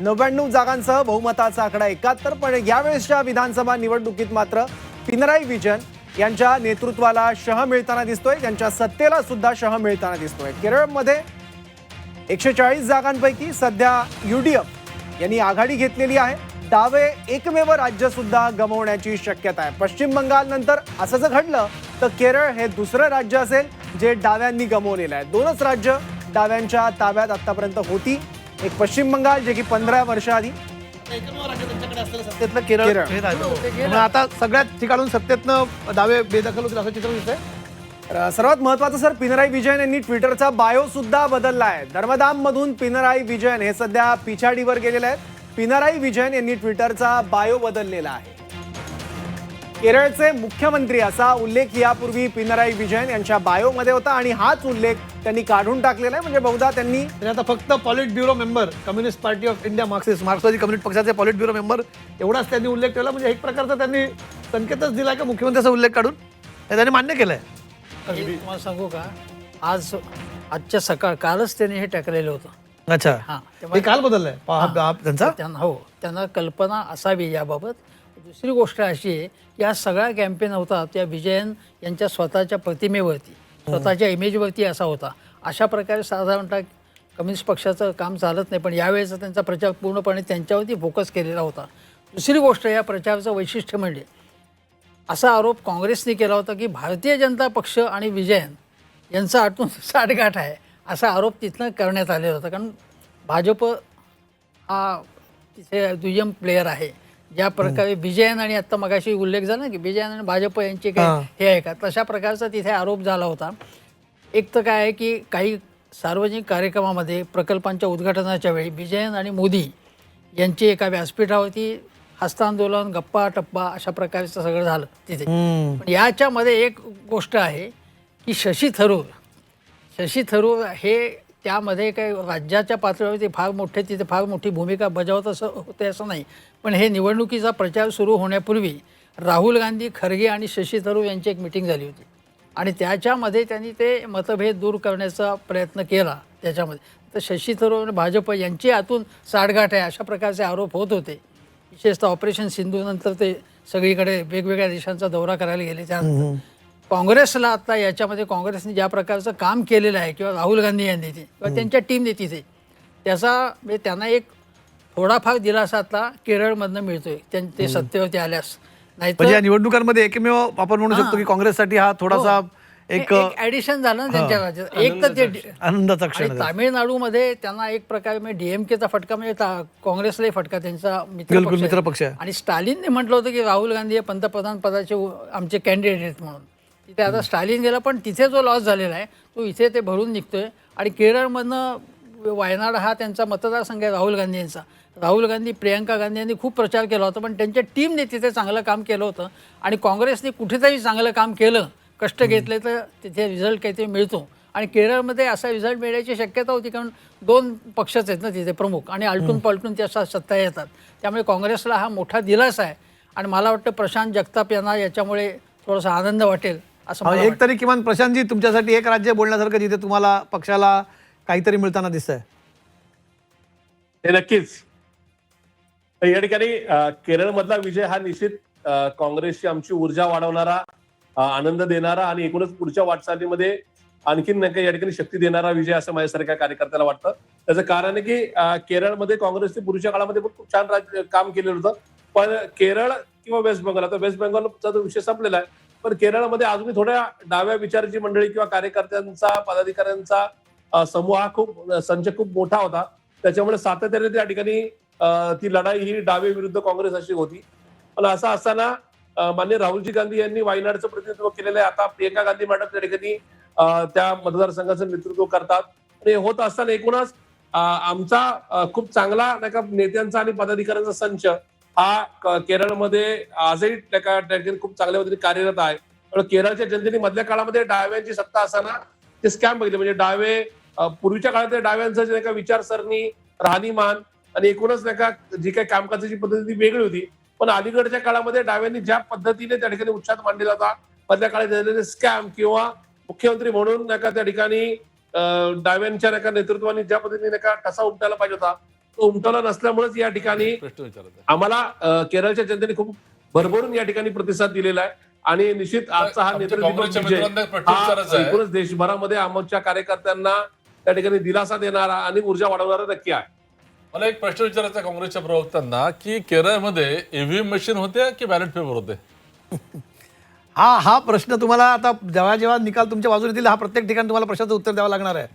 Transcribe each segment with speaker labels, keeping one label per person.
Speaker 1: 99 जागांसह बहुमताचा आकडा 71. पण यावेळेसच्या विधानसभा निवडणुकीत मात्र पिनराई विजयन यांच्या नेतृत्वाला शह मिळताना दिसतोय, त्यांच्या सत्तेला सुद्धा शह मिळताना दिसतोय. केरळमध्ये 140 जागांपैकी सध्या UDF यांनी आघाडी घेतलेली आहे. डावे एकमेव राज्य सुद्धा गमावण्याची शक्यता आहे. पश्चिम बंगाल नंतर असं जर घडलं तर केरळ हे दुसरं राज्य असेल जे डाव्यांनी गमावलेलं आहे. दोनच राज्य डाव्यांच्या ताब्यात आतापर्यंत होती. एक पश्चिम बंगाल जे की 15 वर्षाआधी,
Speaker 2: सत्तेतलं केरळ हे राज्य. मग आता सगळ्यात ठिकाणून सत्तेतनं डावे बेदखल होतील असं चित्र दिसतंय.
Speaker 1: तर सर्वात महत्वाचं सर, पिनराई विजयन यांनी ट्विटरचा बायो सुद्धा बदलला आहे. धर्मदाम मधून पिनराई विजयन हे सध्या पिछाडीवर गेलेले आहेत. पिनराई विजयन यांनी ट्विटरचा बायो बदललेला आहे. केरळचे मुख्यमंत्री असा उल्लेख यापूर्वी पिनराई विजयन यांच्या बायोमध्ये होता आणि हाच उल्लेख त्यांनी काढून टाकलेला आहे. म्हणजे बहुधा त्यांनी
Speaker 2: आता फक्त politburo member, Communist Party of India, मार्क्सवादी कम्युनिस्ट पक्षाचे पॉलिट ब्युरो मेंबर एवढाच त्यांनी उल्लेख केला. म्हणजे एक प्रकारचा त्यांनी संकेतच दिला की मुख्यमंत्र्याचा उल्लेख काढून त्यांनी मान्य केलंय.
Speaker 3: तुम्हाला सांगू का, आजच्या कालच त्यांनी हे टाकलेलं होतं.
Speaker 2: अच्छा,
Speaker 3: हा,
Speaker 2: हे काल बदललंय त्यांचा.
Speaker 3: त्यांना कल्पना असावी याबाबत. दुसरी गोष्ट अशी आहे की हा सगळा कॅम्पेन होता त्या विजयन यांच्या स्वतःच्या प्रतिमेवरती, स्वतःच्या इमेजवरती असा होता. अशा प्रकारे साधारणतः कम्युनिस्ट पक्षाचं काम चालत नाही, पण यावेळेचा त्यांचा प्रचार पूर्णपणे त्यांच्यावरती फोकस केलेला होता. दुसरी गोष्ट, या प्रचाराचं वैशिष्ट्य म्हणजे असा आरोप काँग्रेसने केला होता की भारतीय जनता पक्ष आणि विजयन यांचा आतून साठगाठ आहे, असा आरोप तिथनं करण्यात आलेला होता. कारण भाजप हा तिथे दुय्यम प्लेयर आहे. ज्या प्रकारे विजयन आणि आत्ता मगाशी उल्लेख झाला की विजयन आणि भाजप यांचे काय हे आहे का, तशा प्रकारचा तिथे आरोप झाला होता. एक तर काय आहे की काही सार्वजनिक कार्यक्रमामध्ये प्रकल्पांच्या उद्घाटनाच्या वेळी विजयन आणि मोदी यांची एका व्यासपीठावरती हस्तांदोलन, गप्पा टप्पा अशा प्रकारचं सगळं झालं तिथे. पण याच्यामध्ये एक गोष्ट आहे की शशी थरूर हे त्यामध्ये काही राज्याच्या पातळीवरती फार मोठी भूमिका बजावत असं होते असं नाही. पण हे निवडणुकीचा प्रचार सुरू होण्यापूर्वी राहुल गांधी, खरगे आणि शशी थरूर यांची एक मिटिंग झाली होती आणि त्याच्यामध्ये त्यांनी ते मतभेद दूर करण्याचा प्रयत्न केला. त्याच्यामध्ये तर शशी थरूर आणि भाजप यांची आतून साठगाठ आहे अशा प्रकारचे आरोप होत होते. विशेषतः ऑपरेशन सिंधूनंतर ते सगळीकडे वेगवेगळ्या देशांचा दौरा करायला गेले. त्यानंतर काँग्रेसला आता याच्यामध्ये काँग्रेसने ज्या प्रकारचं काम केलेलं आहे किंवा राहुल गांधी यांनी ते किंवा त्यांच्या टीमने तिथे त्याचा म्हणजे त्यांना एक थोडाफार दिलासा आता केरळमधनं मिळतोय ते सत्तेवरती आल्यास.
Speaker 2: म्हणजे या निवडणुकांमध्ये एकमेव आपण म्हणू शकतो की काँग्रेससाठी हा थोडासा एक
Speaker 3: ऍडिशन झालं ना त्यांच्या राज्यात. एक तर ते
Speaker 2: आनंदाचा क्षण.
Speaker 3: तामिळनाडूमध्ये त्यांना एक प्रकारे म्हणजे DMKचा फटका म्हणजे काँग्रेसलाही फटका, त्यांचा
Speaker 2: मित्र पक्ष आहे.
Speaker 3: आणि स्टालिनने म्हटलं होतं की राहुल गांधी हे पंतप्रधान पदाचे आमचे कॅन्डिडेट आहेत म्हणून. तिथे आता स्टालिन गेला, पण तिथे जो लॉस झालेला आहे तो इथे ते भरून निघतोय. आणि केरळमधनं वायनाड हा त्यांचा मतदारसंघ आहे राहुल गांधी यांचा. राहुल गांधी, प्रियंका गांधी यांनी खूप प्रचार केला होता, पण त्यांच्या टीमने तिथे चांगलं काम केलं होतं आणि काँग्रेसने कुठेतरी चांगलं काम केलं, कष्ट घेतले तर तिथे रिझल्ट काहीतरी मिळतो. आणि केरळमध्ये असा रिझल्ट मिळण्याची शक्यता होती, कारण 2 पक्षच आहेत ना तिथे प्रमुख आणि आलटून पालटून त्या सत्ता येतात. त्यामुळे काँग्रेसला हा मोठा दिलासा आहे आणि मला वाटतं प्रशांत जगताप यांना याच्यामुळे थोडासा आनंद वाटेल असं मला
Speaker 2: एक तरी किमान प्रशांतजी तुमच्यासाठी एक राज्य बोलण्यासारखं जिथे तुम्हाला पक्षाला काहीतरी मिळताना दिसतंय.
Speaker 4: हे नक्कीच या ठिकाणी केरळमधला विजय हा निश्चित काँग्रेसची आमची ऊर्जा वाढवणारा, आनंद देणारा आणि एकूणच पुढच्या वाटचालीमध्ये आणखीन नाही या ठिकाणी शक्ती देणारा विजय असं माझ्यासारख्या कार्यकर्त्याला वाटतं. त्याचं कारण आहे की केरळमध्ये काँग्रेसने पूर्वीच्या काळामध्ये पण खूप छान काम केलेलं होतं. पण केरळ किंवा वेस्ट बेंगॉल, आता वेस्ट बेंगॉलचा जो विषय संपलेला आहे, पण केरळमध्ये अजूनही थोड्या डाव्या विचाराची मंडळी किंवा कार्यकर्त्यांचा, पदाधिकाऱ्यांचा समूह हा खूप संच खूप मोठा होता. त्याच्यामुळे सातत्याने त्या ठिकाणी ती लढाई ही डावे विरुद्ध काँग्रेस अशी होती. पण असं असताना माननीय राहुलजी गांधी यांनी वायनाडचं प्रतिनिधित्व केलेलं आहे. आता प्रियंका गांधी मॅडम त्या ठिकाणी त्या मतदारसंघाचं नेतृत्व करतात. आणि होत असताना एकूणच आमचा खूप चांगला नाही का नेत्यांचा आणि पदाधिकाऱ्यांचा संच हा केरळमध्ये आजही खूप चांगल्या पद्धतीने कार्यरत आहे. केरळच्या जनतेने मधल्या काळामध्ये डाव्यांची सत्ता असताना ते स्कॅम बघितले. म्हणजे डावे पूर्वीच्या काळात डाव्यांचं जे का विचारसरणी, राहणीमान आणि एकूणच नाही का जी काही कामकाजाची पद्धती वेगळी होती. पण अलीकडच्या काळामध्ये डाव्यांनी ज्या पद्धतीने त्या ठिकाणी उच्चार मांडलेला होता, मधल्या काळात झालेले स्कॅम किंवा मुख्यमंत्री म्हणून नाही का त्या ठिकाणी डाव्यांच्या नाही का नेतृत्वाने ज्या पद्धतीने नाही का ठसा उमटायला पाहिजे होता, तो उमटवला नसल्यामुळेच या ठिकाणी
Speaker 5: प्रश्न विचारत आहे.
Speaker 4: आम्हाला केरळच्या जनतेने खूप भरभरून या ठिकाणी प्रतिसाद दिलेला आहे आणि निश्चित आजचा हा
Speaker 5: आमच्या
Speaker 4: नेतृत्व
Speaker 5: काँग्रेसच्या
Speaker 4: विजय
Speaker 5: मित्रांना प्रश्न
Speaker 4: हा
Speaker 5: विचारायचा आहे.
Speaker 4: एकूणच देशभरामध्ये आमच्या कार्यकर्त्यांना त्या ठिकाणी दिलासा देणारा आणि ऊर्जा वाढवणारा नक्की आहे.
Speaker 5: मला एक प्रश्न विचारायचा आहे काँग्रेसच्या प्रवक्त्यांना की केरळमध्ये ईव्हीएम मशीन होते की बॅलेट पेपर होते?
Speaker 2: हा प्रश्न तुम्हाला आता जेव्हा जेव्हा निकाल तुमच्या बाजूने दिला, हा प्रत्येक ठिकाणी तुम्हाला प्रश्नाचं उत्तर द्यावं लागणार आहे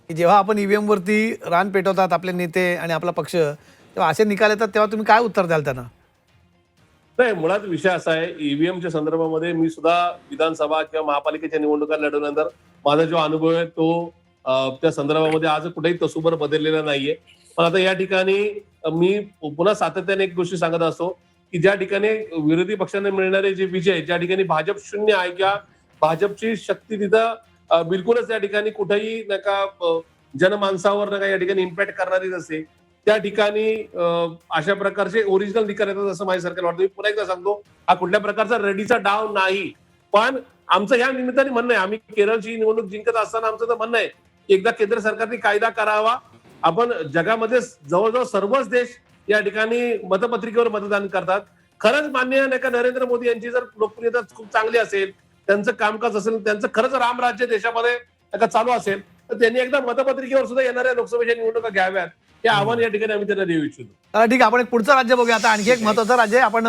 Speaker 2: की जेव्हा आपण ईव्हीएम वरती रान पेटवतात आपले नेते आणि आपला पक्ष, तेव्हा असे निकाल येतात तेव्हा तुम्ही काय उत्तर द्याल त्यांना?
Speaker 4: नाही, मुळात विषय असा आहे, ईव्हीएमच्या संदर्भामध्ये मी सुद्धा विधानसभा किंवा महापालिकेच्या निवडणुका लढवल्यानंतर माझा जो अनुभव आहे तो त्या संदर्भामध्ये आज कुठेही तसूभर बदललेला नाहीये. पण आता या ठिकाणी मी पुन्हा सातत्याने एक गोष्टी सांगत असतो की ज्या ठिकाणी विरोधी पक्षांना मिळणारे जे विजय, ज्या ठिकाणी भाजप शून्य आहे किंवा भाजपची शक्ती तिथं बिलकुलच त्या ठिकाणी कुठेही नका जनमानसावर नका या ठिकाणी इम्पॅक्ट करणारी नसते, त्या ठिकाणी अशा प्रकारचे ओरिजिनल निकाल येतात असं माझ्या सरकार वाटतं. मी पुन्हा एकदा सांगतो, हा कुठल्या प्रकारचा रेडीचा डाव नाही. पण आमचं या निमित्ताने म्हणणं आहे, आम्ही केरळची निवडणूक जिंकत असताना आमचं तर म्हणणं आहे एकदा केंद्र सरकारने कायदा करावा. आपण जगामध्ये जवळजवळ सर्वच देश या ठिकाणी मतपत्रिकेवर मतदान करतात. खरंच मान्य नाही का नरेंद्र मोदी यांची जर लोकप्रियता खूप चांगली असेल, त्यांचं कामकाज असेल, त्यांचं खरंच रामराज्य देशामध्ये नाही का चालू असेल, तर त्यांनी एकदा मतपत्रिकेवर सुद्धा येणाऱ्या लोकसभेच्या निवडणुका घ्याव्यात, हे आव्हान या ठिकाणी आम्ही त्यांना देऊ इच्छितो.
Speaker 2: ठीक आहे, आपण एक पुढचं राज्य बघूया. आता आणखी एक महत्त्वाचं राज्य आहे. आपण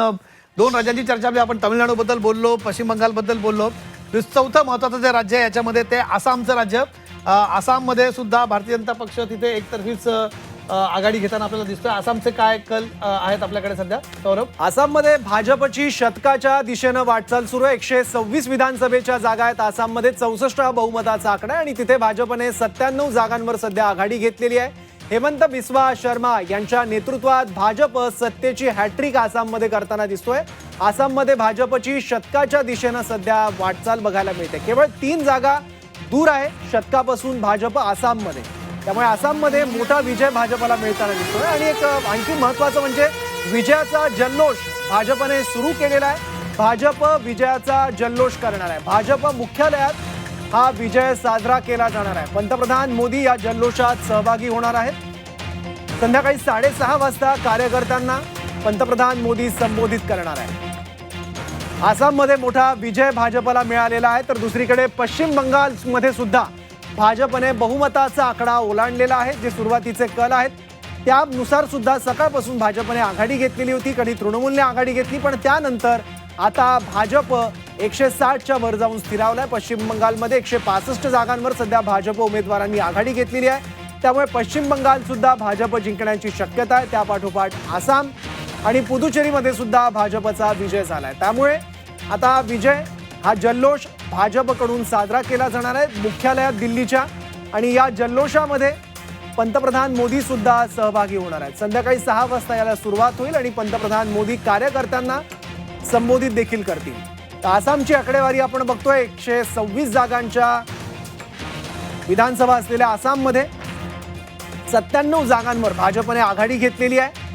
Speaker 2: दोन राज्यांची चर्चा केली. आपण तामिळनाडूबद्दल बोललो, पश्चिम बंगालबद्दल बोललो. चौथं महत्त्वाचं जे राज्य आहे याच्यामध्ये ते आसामचं राज्य. आसाममध्ये सुद्धा भारतीय जनता पक्ष तिथे एकतर्फीच आघाडी घेताना आपल्याला दिसतोय. आसामचे काय कल आहेत आपल्याकडे सध्या, सौरभ?
Speaker 1: आसाममध्ये भाजपची शतकाच्या दिशेनं वाटचाल सुरू आहे. 126 विधानसभेच्या जागा आहेत आसाममध्ये. 64 हा बहुमताचा आकडा आहे आणि तिथे भाजपने 97 जागांवर सध्या आघाडी घेतलेली आहे. हेमंत बिस्वा शर्मा यांच्या नेतृत्वात भाजप सत्तेची हॅट्रिक आसाममध्ये करताना दिसतोय. आसाममध्ये भाजपची शतकाच्या दिशेनं सध्या वाटचाल बघायला मिळते. केवळ 3 जागा दूर आहे शतकापासून भाजप आसाममध्ये. त्यामुळे आसाममध्ये मोठा विजय भाजपला मिळताना दिसतोय. आणि एक आणखी महत्वाचं म्हणजे विजयाचा जल्लोष भाजपने सुरू केलेला आहे. भाजप विजयाचा जल्लोष करणार आहे. भाजप मुख्यालयात हा विजय साजरा केला जाणार आहे. पंतप्रधान मोदी या जल्लोषात सहभागी होणार आहेत. संध्याकाळी 6:30 वाजता कार्यकर्त्यांना पंतप्रधान मोदी संबोधित करणार आहे. आसाममध्ये मोठा विजय भाजपला मिळालेला आहे. तर दुसरीकडे पश्चिम बंगालमध्ये सुद्धा भाजपने बहुमताचा आकडा ओलांडलेला आहे. जे सुरुवातीचे कल आहेत त्यानुसार सुद्धा सकाळपासून भाजपने आघाडी घेतलेली होती. कधी तृणमूलने आघाडी घेतली, पण त्यानंतर आता भाजप 160च्या वर जाऊन स्थिरावलाय. पश्चिम बंगालमध्ये 165 जागांवर सध्या भाजप उमेदवारांनी आघाडी घेतलेली आहे. त्यामुळे पश्चिम बंगाल सुद्धा भाजप जिंकण्याची शक्यता आहे. त्यापाठोपाठ आसाम आणि पुदुचेरीमध्ये सुद्धा भाजपचा विजय झालाय. त्यामुळे आता विजय हा जल्लोष भाजपकडून साजरा केला जाणार आहे मुख्यालयात दिल्लीच्या. आणि या जल्लोषामध्ये पंतप्रधान मोदी सुद्धा सहभागी होणार आहेत. संध्याकाळी 6 वाजता याला सुरुवात होईल आणि पंतप्रधान मोदी कार्यकर्त्यांना संबोधित देखील करतील. तर आसामची आकडेवारी आपण बघतोय. 126 जागांच्या विधानसभा असलेल्या आसाममध्ये 97 जागांवर भाजपने आघाडी घेतलेली आहे.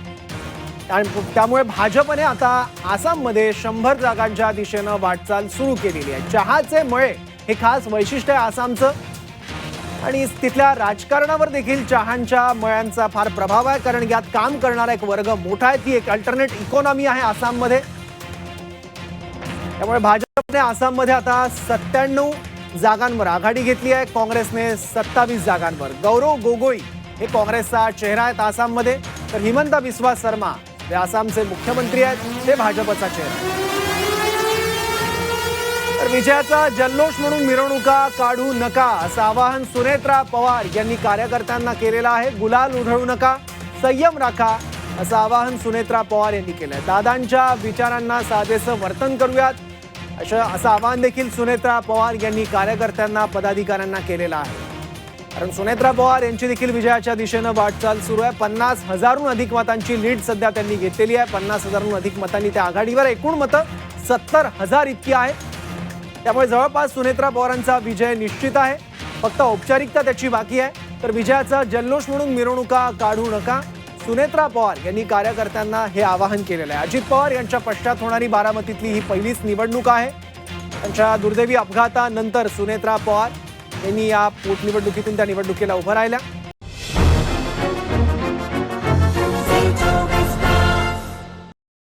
Speaker 1: आणि त्यामुळे भाजपने आता आसाममध्ये 100 जागांच्या दिशेनं वाटचाल सुरू केलेली आहे. चहाचे मळे हे खास वैशिष्ट्य आहे आसामचं. आणि तिथल्या राजकारणावर देखील चहाच्या मळ्यांचा फार प्रभाव आहे. कारण यात काम करणारा एक वर्ग मोठा आहे. ती एक अल्टरनेट इकॉनॉमी आहे आसाममध्ये. त्यामुळे भाजपने आसाममध्ये आता 97 जागांवर आघाडी घेतली आहे. काँग्रेसने 27 जागांवर. गौरव गोगोई हे काँग्रेसचा चेहरा आहेत आसाममध्ये. तर हिमंता बिस्वा शर्मा जे आसामचे मुख्यमंत्री आहेत ते भाजपचा चेहरा आहे. तर विजयाचा जल्लोष म्हणून मिरवणुका काढू नका असं आवाहन सुनेत्रा पवार यांनी कार्यकर्त्यांना केलेलं आहे. गुलाल उधळू नका, संयम राखा असं आवाहन सुनेत्रा पवार यांनी केलंय. दादांच्या विचारांना साधेसं वर्तन करूयात असं आवाहन देखील सुनेत्रा पवार यांनी कार्यकर्त्यांना पदाधिकाऱ्यांना केलेलं आहे. कारण सुनेत्रा पवार यांची देखील विजयाच्या दिशेनं वाटचाल सुरू आहे. 50,000हून अधिक मतांची लीड सध्या त्यांनी घेतलेली आहे. 50,000हून अधिक मतांनी त्या आघाडीवर. एकूण मतं 70,000 इतकी आहेत. त्यामुळे जवळपास सुनेत्रा पवारांचा विजय निश्चित आहे. फक्त औपचारिकता त्याची बाकी आहे. तर विजयाचा जल्लोष म्हणून मिरवणुका काढू नका, सुनेत्रा पवार यांनी कार्यकर्त्यांना हे आवाहन केलेलं आहे. अजित पवार यांच्या पश्चात होणारी बारामतीतली ही पहिलीच निवडणूक आहे. त्यांच्या दुर्दैवी अपघातानंतर सुनेत्रा पवार यांनी या पोटनिवडणुकीतून त्या निवडणुकीला उभं राहिल्या.